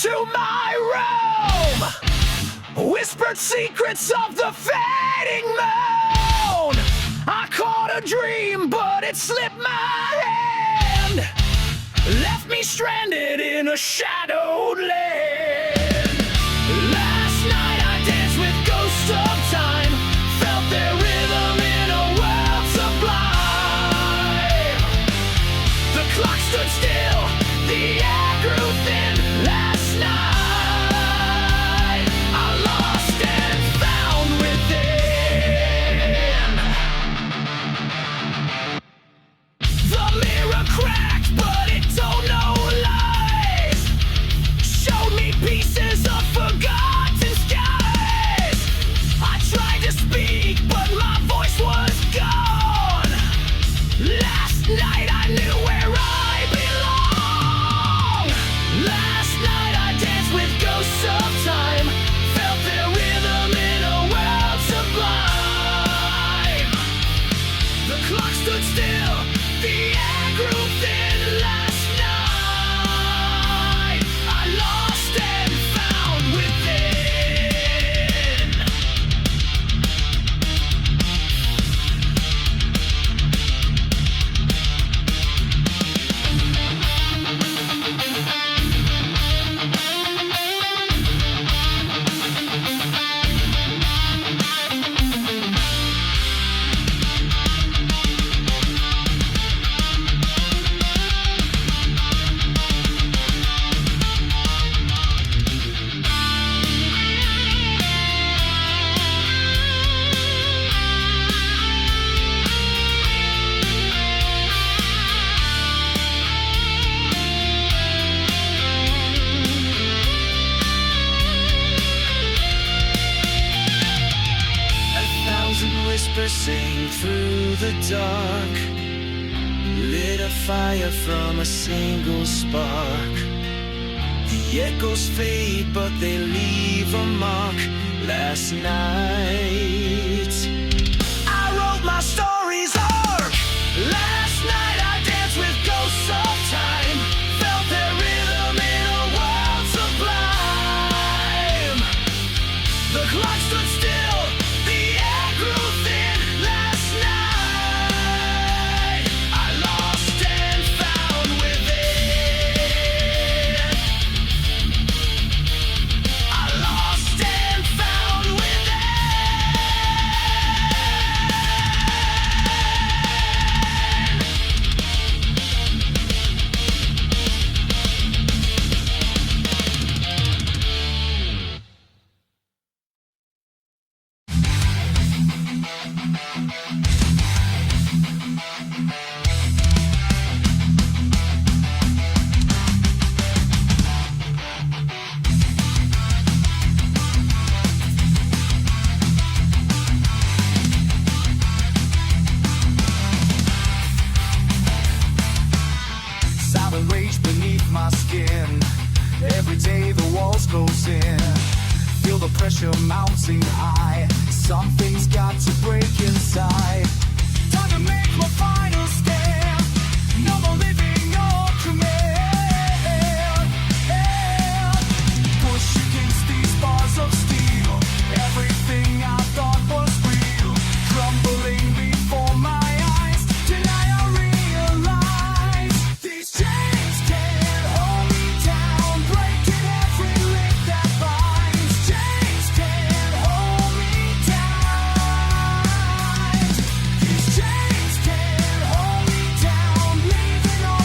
into my room, whispered secrets of the fading moon. I caught a dream, but it slipped my hand, left me stranded in a shadowed land. Last night I danced with ghosts of time, felt their rhythm in a world sublime. The clock stood still, the air grew thin. Last night I lost and found within. The mirror cracked, but it told no lies, showed me pieces of forgotten skies. I tried to speak, but my voice was gone. Last night I knew where I belong. Last night I danced with ghosts of time, felt their rhythm in a world sublime. The clock stood still, the air grew thin. Last night I lost and found within. Whispers sing through the dark, lit a fire from a single spark. The echoes fade, but they leave a mark. Last night I wrote my story's arc. Last night I danced with ghosts of time, felt their rhythm in a world sublime. The clock stood still, the air grew thin. Last night I lost and found within. I lost and found Silent rage beneath my skin. Every day the walls close in. Feel the pressure mounting high. Something's got to break inside. Time to make my final stand. No more living or command. Push against these bars of steel. Everything I thought was real, crumbling before my eyes. Tonight I realize these chains can't hold me down, breaking every link that binds. Chains can't hold me down. These chains can't hold me down, leaving all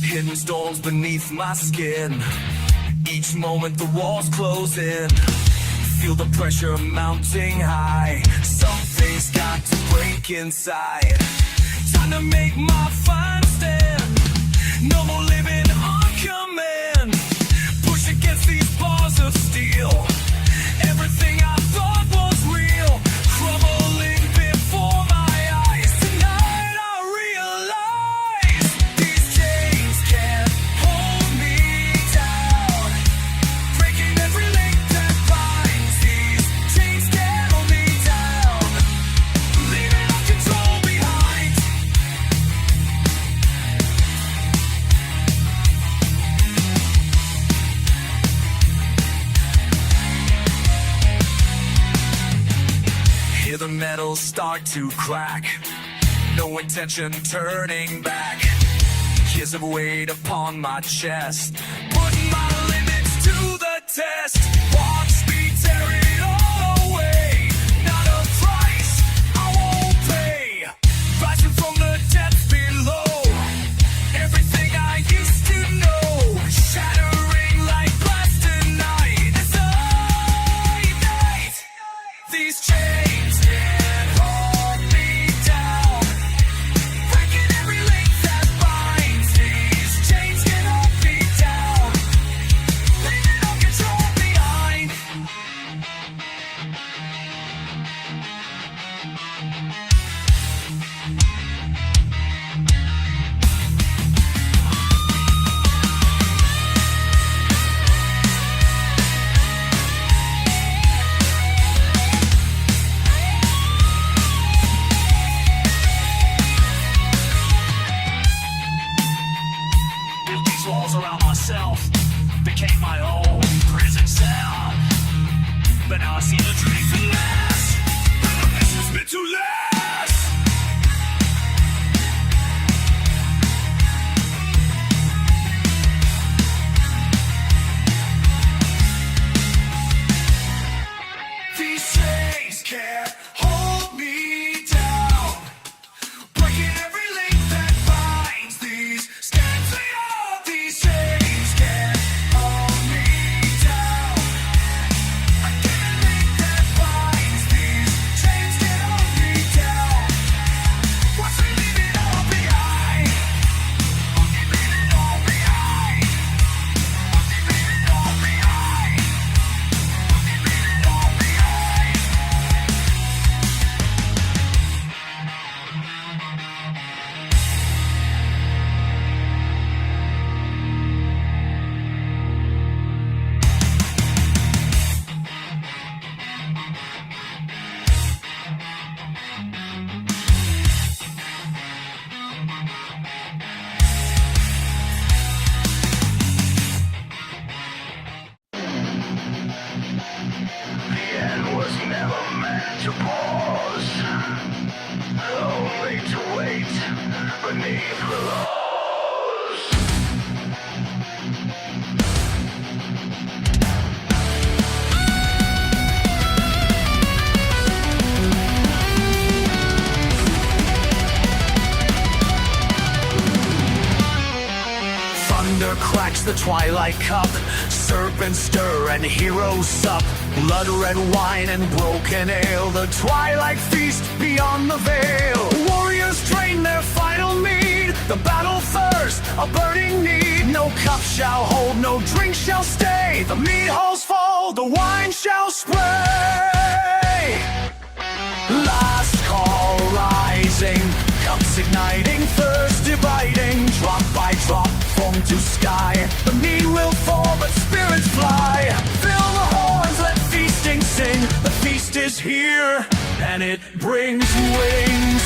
Hidden storms beneath my skin. Each moment the walls close in. Feel the pressure mounting high. Something's got to break inside. Time to make my final stand. No more living on command. Push against these bars of steel. Everything I thought was real, crumbling before my eyes. Tonight I realize these chains can't hold me down. Breaking every link that binds. These chains can't hold me down. Leaving all control behind. Hear the metal start to crack. No intention turning back. Years of weight upon my chest, putting my limits to the test. Watch me tear it all away. Not a price I won't pay. Rising from the depths below. Everything I used to know, shattering like glass tonight. As I ignite these chains can't hold me down. Breaking every link that binds. These chains can't hold me down. Leaving all control behind. Built these walls around myself, became my own prison cell. But now I see the dreams to last. This was meant to last. These chains can't hold me down. Breaking every link that binds. These stands me up. These chains can't hold me down. Breaking every link that binds. These chains can't hold me down. Watch me leave it all behind. Leave it all behind. Leave it all behind. Leave it all behind. The end was never meant to pause, only to wait beneath the laws. Thunder cracks the twilight cup. Serpents stir and heroes sup. Blood red wine and broken ale. The twilight feast beyond the veil. Warriors drain their final mead. The battle thirst, a burning need. No cup shall hold, no drink shall stay. The mead halls fall, the wine shall spray. Last call rising, cups igniting, thirst dividing, drop by drop, foam to sky. The mead will fall, but spirits fly. Fill the horns, let feasting sing. The feast is here, and it brings wings.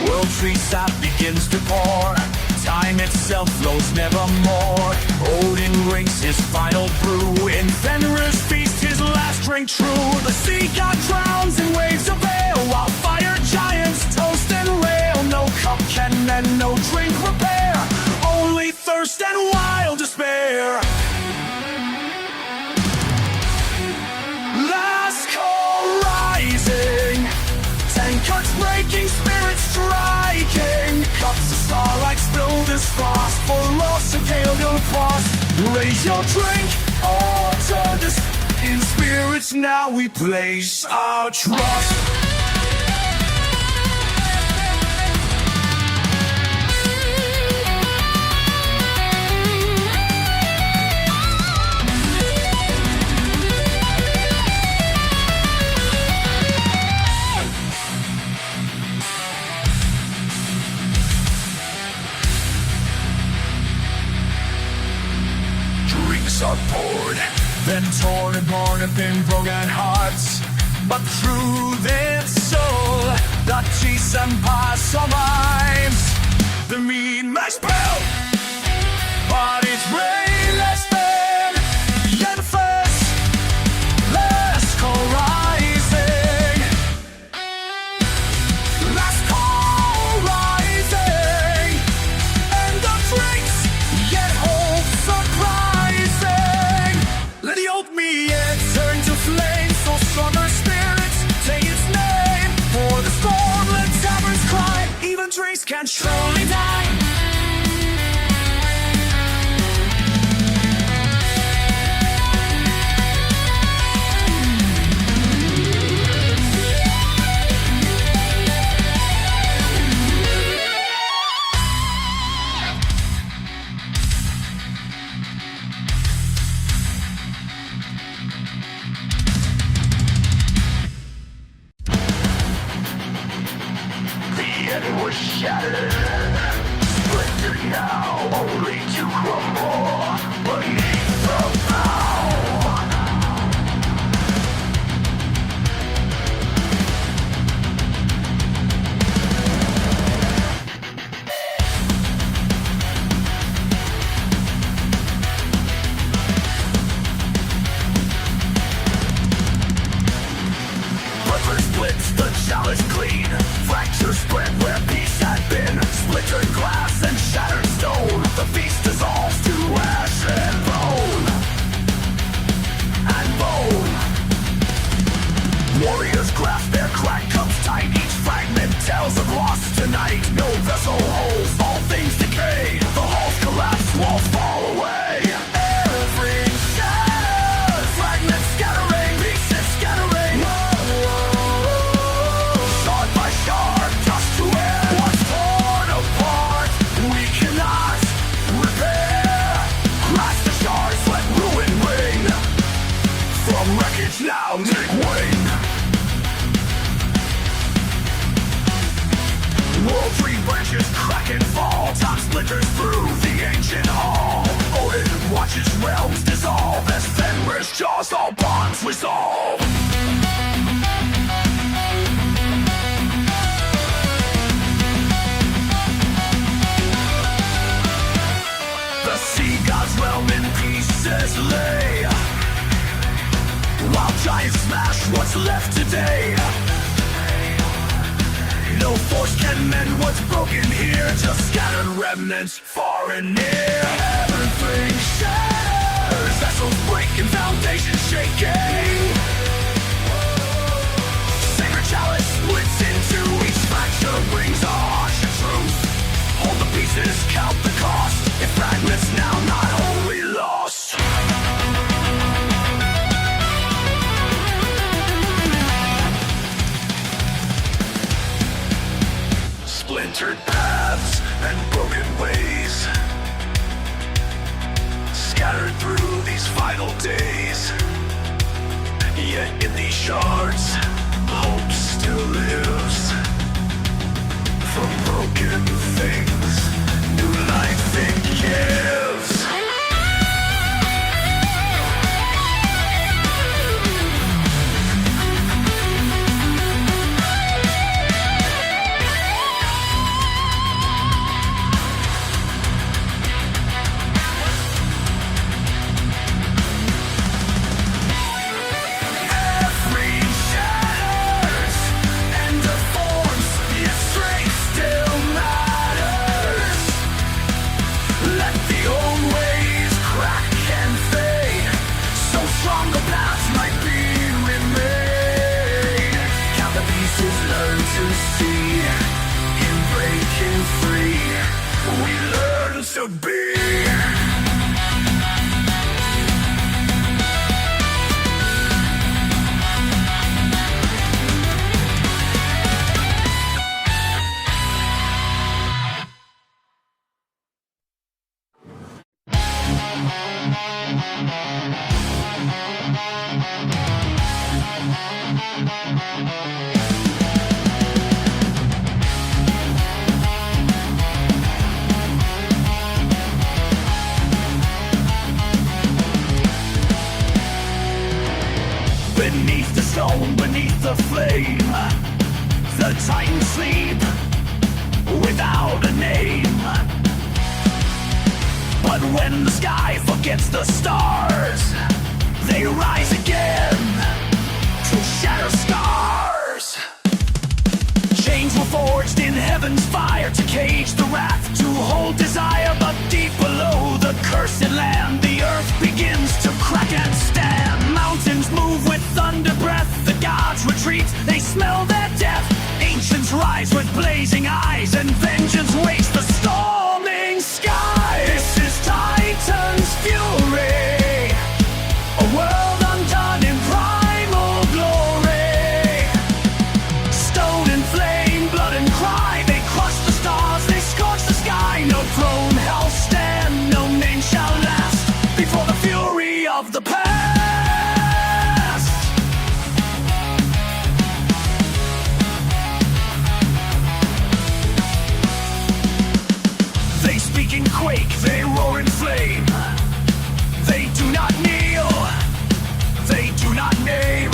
World tree sap begins to pour. Time itself flows nevermore. Odin drinks his final brew. In Fenrir's feast, his last drink true. The sea god drowns in waves of ale, while fire giants toast and rail. No cup can mend, no drink repair, only thirst and wild despair. Last call rising, tankards breaking, spirits striking. Cups of starlight spilled as frost, for loss and hail no frost. Raise your drink or turn this. In spirits now we place our trust. Drinks are poured, then torn and born and thin broken hearts. But through this soul, the cheese empire survives. The mean may spill, but it's way less than Memphis. Last call rising, last call rising, and the drinks yet hold surprising. Let the old me turn to flame, so stronger spirits take its name. For the storm, let taverns cry, even drinks can surely die. It was shattered, splintered now, only to crumble beneath the bow. Liver splits, the chalice clean, fractures spread where peace had been. Splintered glass and shattered stone, the feast dissolves to ash and bone. And bone. Warriors grasp their cracked cups tight, each fragment tells of loss tonight. No vessel holds, all things decay, the halls collapse, walls fall away. Every shatters, fragments scattering, pieces scattering. Shard by shard, dust to air, what's torn apart we cannot repair. Crash the shards, let ruin ring, from wreckage now take wing. World tree branches crack and fall, top splinters through the ancient hall. Odin watches realms dissolve as Fenrir's jaws all bonds resolve. The sea god's realm in pieces lay, while giants smash what's left today. No force can mend what's broken here, just scattered remnants far and near. Everything shatters, vessels breaking, foundations shaking. Sacred chalice splits into each fracture, brings a harsh truth. Hold the pieces, count the cost, if fragments now not wholly lost. Splintered paths and broken ways, scattered through these final days. Yet in these shards, hope still lives. From broken things, new life it gives. to see. In breaking free, we learn to be. Beneath the stone, beneath the flame, the titans sleep without a name. But when the sky forgets the stars, they rise again to shatter scars. Chains were forged in heaven's fire to cage the wrath, to hold desire. But deep below the cursed land, the earth begins to crack and stand. Mountains move with thunder breath, the gods retreat, they smell their death. Ancients rise with blazing eyes, and vengeance waits the storming sky. This is Titan's fury, a world undone in primal glory. Stone and flame, blood and cry, they crush the stars, they scorch the sky. No throne shall stand, no name shall last before the fury of the past. They speak in quake, they roar in flame. They do not kneel, they do not name.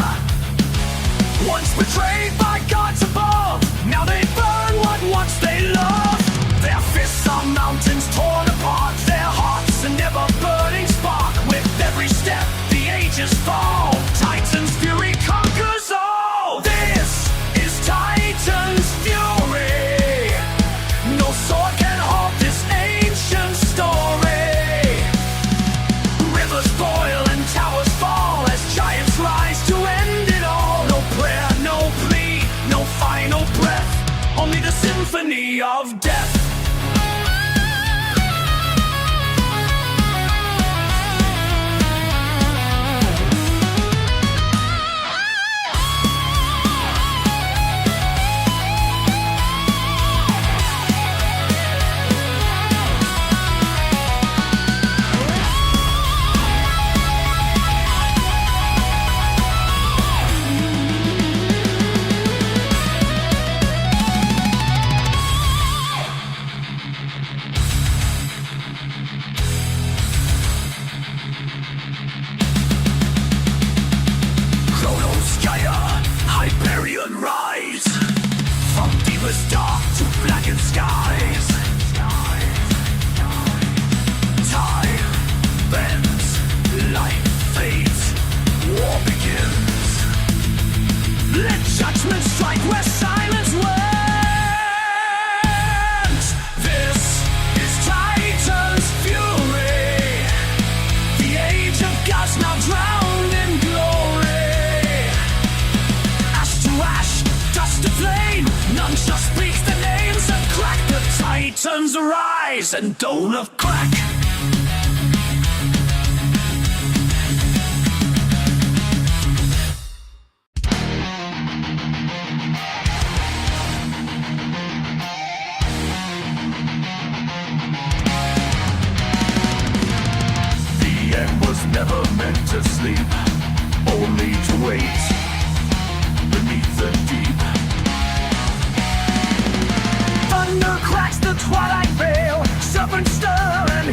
Once betrayed by gods above, now they burn what once they loved. Their fists are mountains torn apart, their hearts an ever-burning spark. With every step, the ages fall, Titan's fury conquers all. This is Titan's fury, no sword can halt this ancient story. Rivers boil and towers fall as giants rise to end it all. No prayer, no plea, no final breath, only the symphony of death. Hyperion rise from deepest dark to blackened skies. Time bends, life fades, war begins. Let judgment strike where silence wins. This is Titan's fury, the age of gods now drowned in glory. Dust to flame, none shall speak the names and crack. The Titans rise and dawn of crack. The end was never meant to sleep, only to wait beneath the deep. Thunder cracks the twilight veil, serpents stir and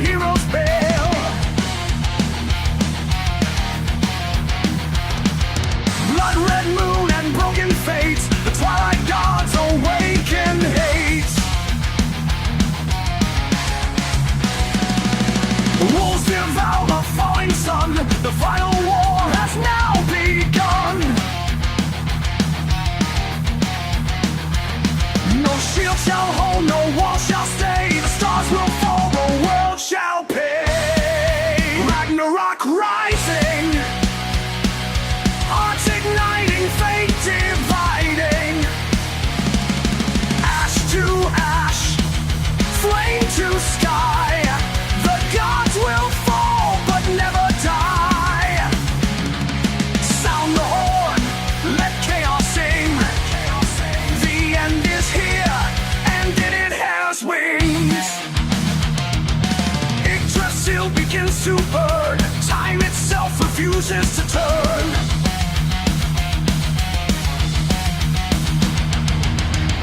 ashes to turn.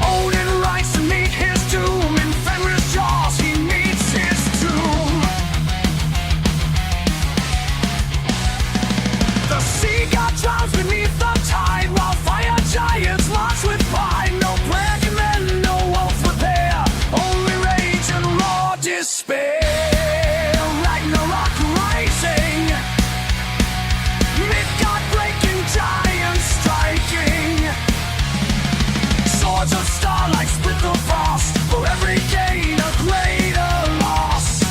Odin rides to meet his doom. In Fenrir's jaws he meets his doom. The sea god drowns beneath the tide, while fire giants march with pride. No plague men, no wolf were there, only rage and raw despair. Ragnarok rising, Midgard breaking, giants striking. Swords of starlight split the frost, for every gain a greater loss.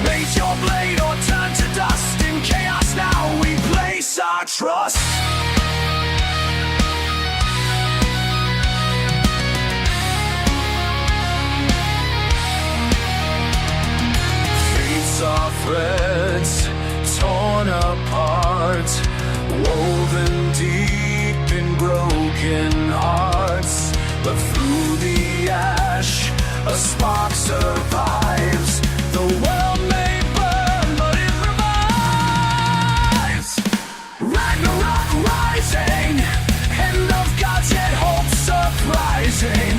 Raise your blade or turn to dust. In chaos now we place our trust. Fates are threads torn apart, woven deep in broken hearts. But through the ash a spark survives. The world may burn, but it revives. Ragnarok rising, end of gods yet hope surprising.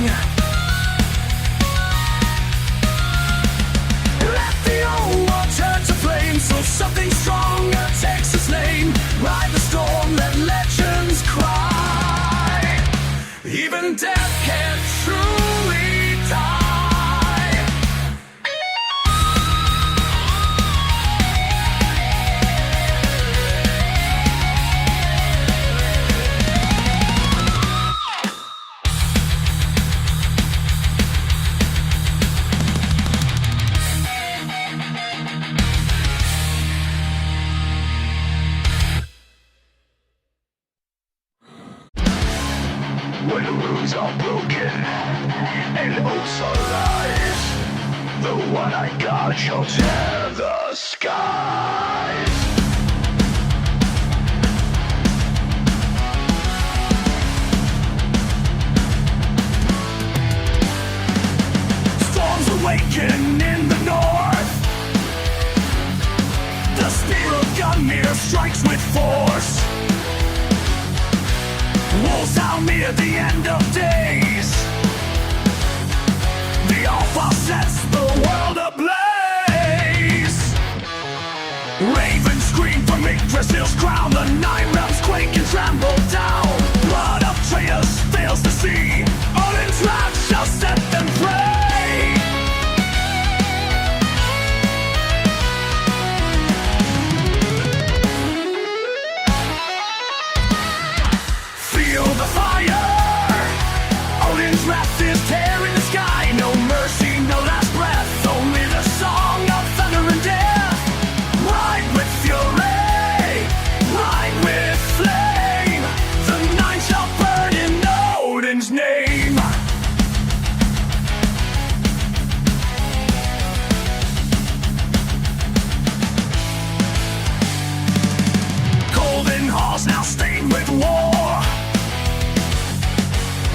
Let the old world turn to flame, so something stronger takes its name. Ride the storm, let legends cry. Even death can't truly die. When rules are broken and hopes are lies, the one I got shall tear the skies. Storms awaken in the north. The spear of Gungnir strikes with force. Wolves howl near the end of days. The Alpha sets the world ablaze. Ravens scream from Yggdrasil's crown. The nine realms quake and tremble down. Blood of traitors fails to see. Odin's wrath shall set them free. Feel the fire. Odin's wrath is tearing the sky. No mercy, no last breath. Only the song of thunder and death. Ride with fury. Ride with flame. The nine shall burn in Odin's name. Golden halls now stained with war.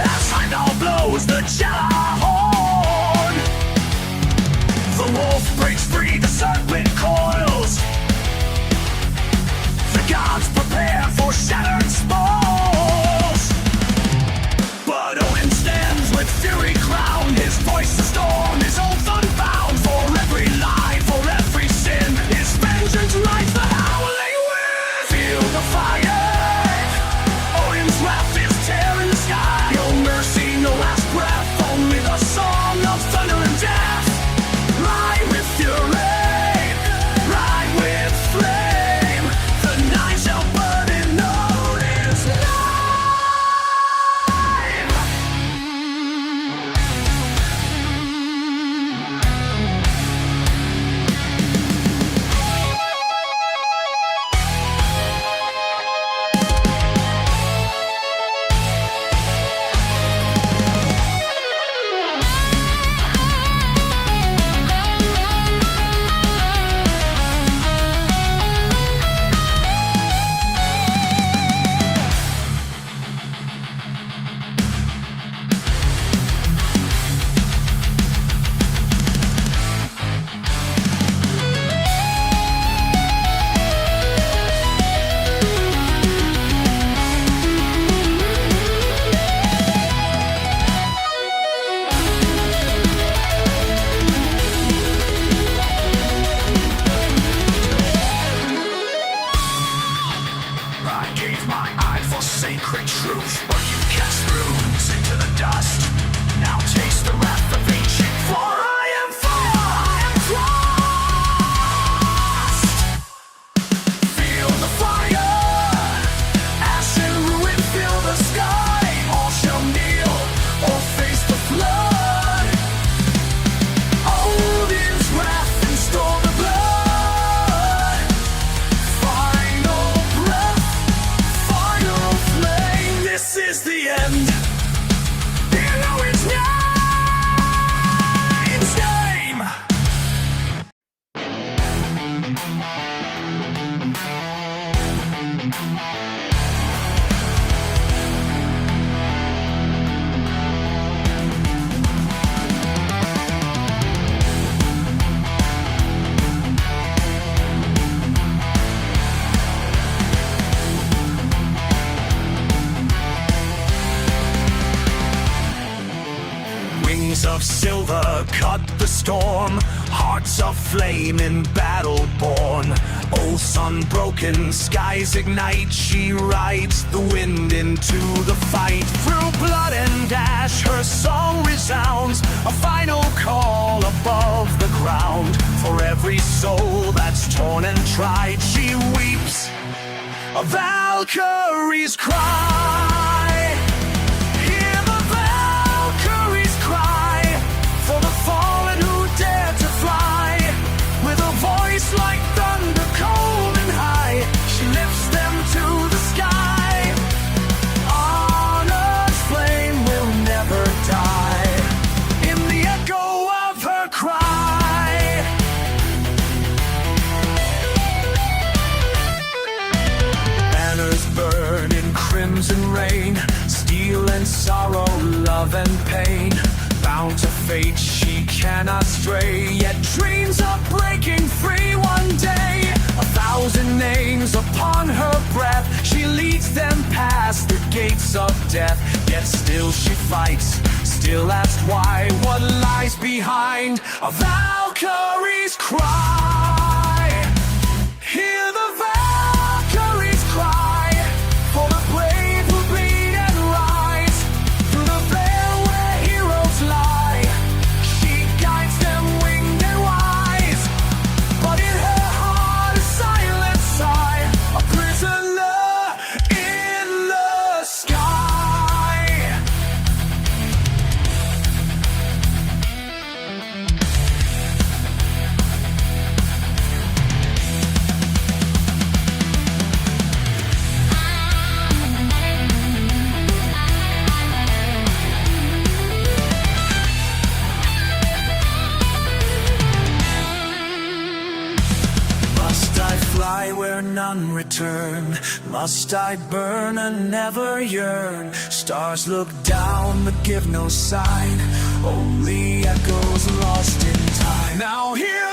As Heimdall blows the Jella horn, the wolf breaks free, the serpent coils. The gods prepare for shattered spoils. But Odin stands with fury crowned. His voice a storm, his oath unbound. For every lie, for every sin, his vengeance rides the howling wind. Feel the fire. Odin's wrath is tearing the sky. No mercy, no last breath. Only the song of thunder and death. Ride with fury. Ride with flame. The nine shall burn in Odin's name. I gave my eye for sacred truth, but you cast runes into the dust. Now taste the wrath of ancient, for I am fire, I am frost. Feel the fire, ash and ruin fill the sky. All shall kneel or face the flood. Odin's wrath and storm the blood. Final breath, final flame. This is the end. You know its name. Wings of silver cut the storm, hearts of flame in battle born. Oaths unbroken, skies ignite. She rides the wind into the fight. Through blood and ash, her song resounds, a final call above the ground. For every soul that's torn and tried, she weeps a Valkyrie's cry. Hear the Valkyrie's cry for the fallen who dare to fly. With a voice like thunder, cold and high, she lifts them to the sky. Honor's flame will never die in the echo of her cry. Banners burn in crimson rain, steel and sorrow, love and pain. Bound to fate, she cannot stray, yet dreams of breaking free one day. 1,000 names upon her breath, she leads them past the gates of death. Yet still she fights, still asks why. What lies behind a Valkyrie's cry? Hear the Valkyrie's cry for the brave who bleed and rise. Through the veil where heroes lie, she guides them winged and wise. But in her heart a silent sigh, a prisoner in the sky. Must I fly where none return? Must I burn and never yearn? Stars look down but give no sign, only echoes lost in time. Now hear